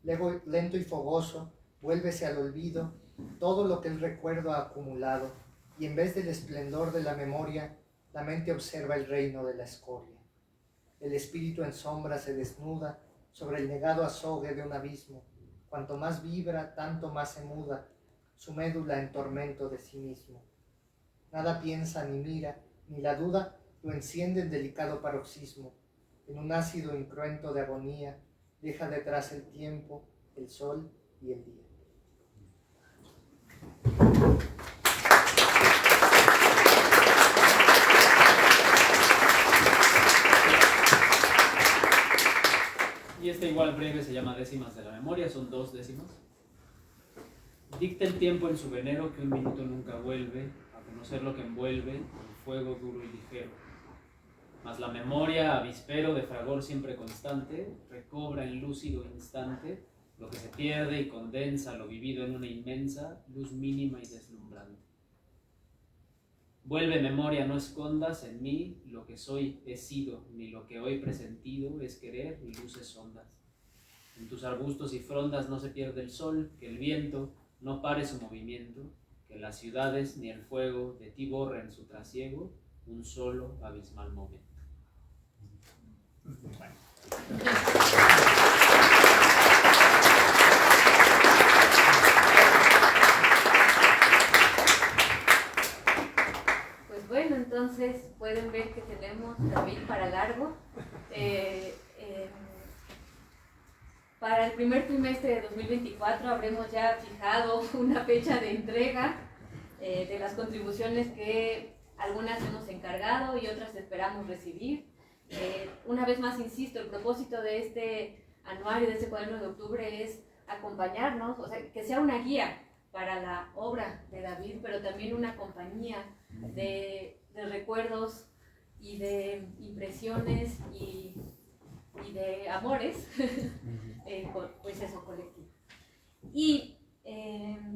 Speaker 7: Luego, lento y fogoso, vuélvese al olvido todo lo que el recuerdo ha acumulado, y en vez del esplendor de la memoria, la mente observa el reino de la escoria. El espíritu en sombra se desnuda sobre el negado azogue de un abismo. Cuanto más vibra, tanto más se muda su médula en tormento de sí mismo. Nada piensa ni mira, ni la duda lo enciende en delicado paroxismo. en un ácido incruento de agonía, deja detrás el tiempo, el sol y el día.
Speaker 4: Y esta igual breve se llama Décimas de la Memoria, son 2 décimas. Dicta el tiempo en su venero que un minuto nunca vuelve a conocer lo que envuelve el fuego duro y ligero. Mas la memoria, avispero de fragor siempre constante, recobra en lúcido instante lo que se pierde y condensa lo vivido en una inmensa luz mínima y deslumbrante. Vuelve memoria, no escondas en mí lo que soy he sido, ni lo que hoy presentido es querer y luces hondas. En tus arbustos y frondas no se pierde el sol, que el viento no pare su movimiento, que las ciudades ni el fuego de ti borren su trasiego, un solo abismal momento.
Speaker 3: Pues bueno, entonces pueden ver que tenemos David para largo. Para el primer trimestre de 2024 habremos ya fijado una fecha de entrega de las contribuciones que algunas hemos encargado y otras esperamos recibir. Una vez más, insisto, el propósito de este anuario, de este cuaderno de octubre, es acompañarnos, o sea, que sea una guía para la obra de David, pero también una compañía de recuerdos y de impresiones y de amores, pues eso, colectivo. Y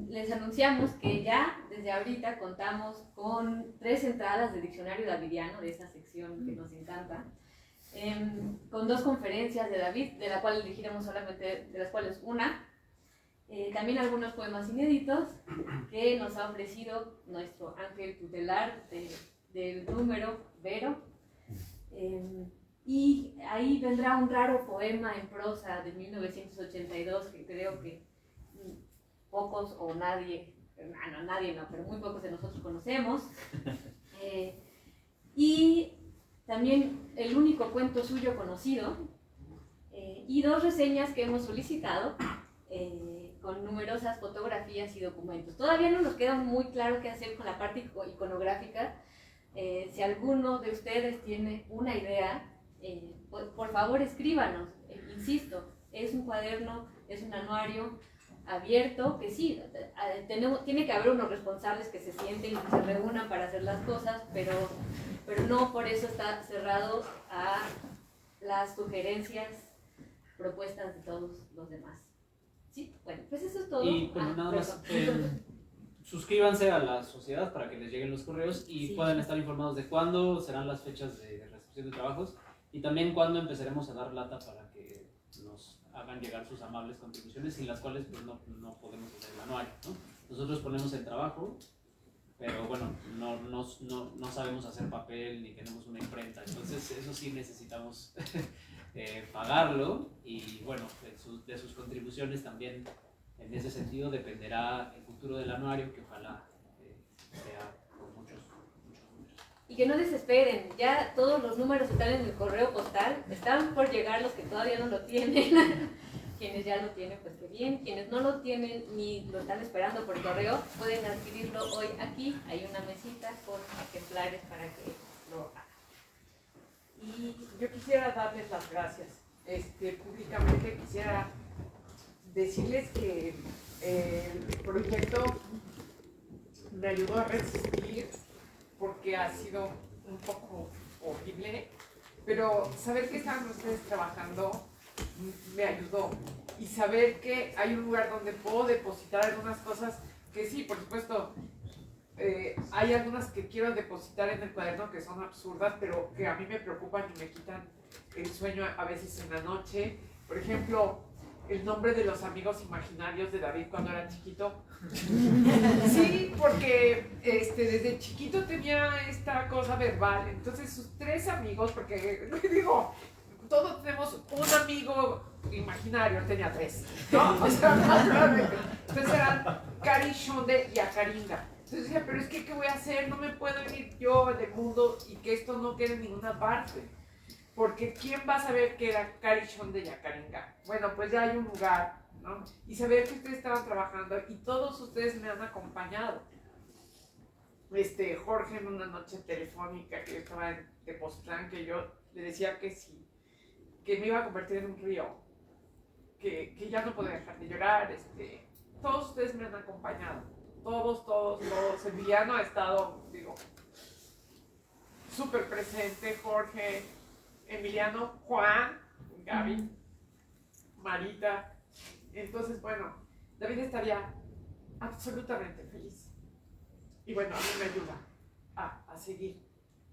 Speaker 3: les anunciamos que ya desde ahorita contamos con 3 entradas de diccionario davidiano, de esta sección que nos encanta, con 2 conferencias de David, de la cual elegiremos solamente, de las cuales una, también algunos poemas inéditos que nos ha ofrecido nuestro ángel tutelar del número, Vero, y ahí vendrá un raro poema en prosa de 1982 que creo que pocos o nadie, no, pero muy pocos de nosotros conocemos, y también el único cuento suyo conocido, y 2 reseñas que hemos solicitado con numerosas fotografías y documentos. Todavía no nos queda muy claro qué hacer con la parte iconográfica. Si alguno de ustedes tiene una idea, por favor escríbanos. Insisto, es un cuaderno, es un anuario abierto, que sí, tiene que haber unos responsables que se sienten y que se reúnan para hacer las cosas, pero no por eso está cerrado a las sugerencias, propuestas de todos los demás. Sí, bueno, pues eso es todo.
Speaker 4: Y bueno, nada más, suscríbanse a la sociedad para que les lleguen los correos y
Speaker 3: Sí.
Speaker 4: puedan estar informados de cuándo serán las fechas de recepción de trabajos y también cuándo empezaremos a dar lata para que nos hagan llegar sus amables contribuciones, sin las cuales pues no podemos hacer el anuario, ¿no? Nosotros ponemos el trabajo, pero bueno, no sabemos hacer papel ni tenemos una imprenta, entonces eso sí necesitamos pagarlo y bueno, de sus contribuciones también en ese sentido dependerá el futuro del anuario, que ojalá sea con muchos números.
Speaker 3: Y que no desesperen, ya todos los números están en el correo postal, están por llegar los que todavía no lo tienen. Quienes ya lo tienen, pues qué bien. Quienes no lo tienen ni lo están esperando por correo, pueden adquirirlo hoy aquí. Hay una mesita con ejemplares para que lo hagan.
Speaker 6: Y yo quisiera darles las gracias. Públicamente quisiera decirles que el proyecto me ayudó a resistir porque ha sido un poco horrible, pero saber que estaban ustedes trabajando me ayudó, y saber que hay un lugar donde puedo depositar algunas cosas que sí, por supuesto, hay algunas que quiero depositar en el cuaderno que son absurdas, pero que a mí me preocupan y me quitan el sueño a veces en la noche. Por ejemplo, el nombre de los amigos imaginarios de David cuando era chiquito. Sí, porque desde chiquito tenía esta cosa verbal. Entonces sus 3 amigos, porque digo, todos tenemos un amigo imaginario, él tenía 3, ¿no? O sea, naturalmente. Entonces eran Cari, Shonde y Akarinda. Entonces decía, pero es que ¿qué voy a hacer? No me puedo ir yo del mundo y que esto no quede en ninguna parte. Porque ¿quién va a saber que era Carichón de Yacaringa? Bueno, pues ya hay un lugar, ¿no? Y saber que ustedes estaban trabajando y todos ustedes me han acompañado. Jorge en una noche telefónica que yo estaba en Tepoztlán, que yo le decía que sí, que me iba a convertir en un río, que ya no podía dejar de llorar. Todos ustedes me han acompañado, todos. Emiliano ha estado, digo, súper presente, Jorge, Emiliano, Juan, Gaby, Marita. Entonces, bueno, David estaría absolutamente feliz. Y bueno, a mí me ayuda a seguir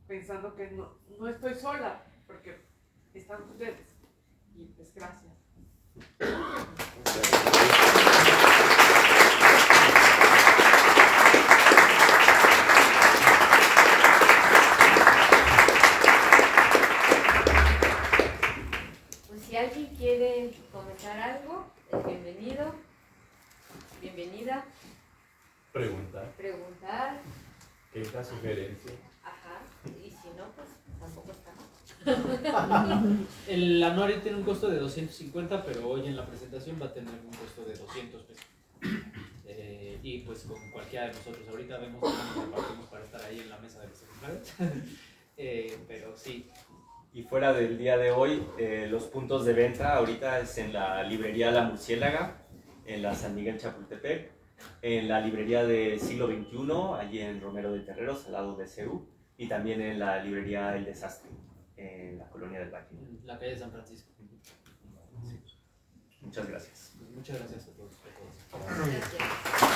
Speaker 6: pensando que no estoy sola, porque están ustedes. Y pues gracias.
Speaker 3: Pues si alguien quiere comentar algo, es bienvenido, bienvenida. Preguntar.
Speaker 5: Queja, sugerencia.
Speaker 3: Ajá. Y si no, pues tampoco está mal.
Speaker 4: El anuario tiene un costo de 250, pero hoy en la presentación va a tener un costo de 200 pesos. Y pues con cualquiera de nosotros, ahorita vemos cómo nos repartimos para estar ahí en la mesa de los ejemplares. Pero sí.
Speaker 2: Y fuera del día de hoy, los puntos de venta ahorita es en la librería La Murciélaga, en la San Miguel Chapultepec, en la librería de Siglo XXI, allí en Romero de Terreros, al lado de CEU, y también en la librería El Desastre, en la Colonia del Valle.
Speaker 4: En la calle de San Francisco.
Speaker 2: Sí. Muchas gracias.
Speaker 4: Pues muchas gracias a todos.
Speaker 3: Gracias.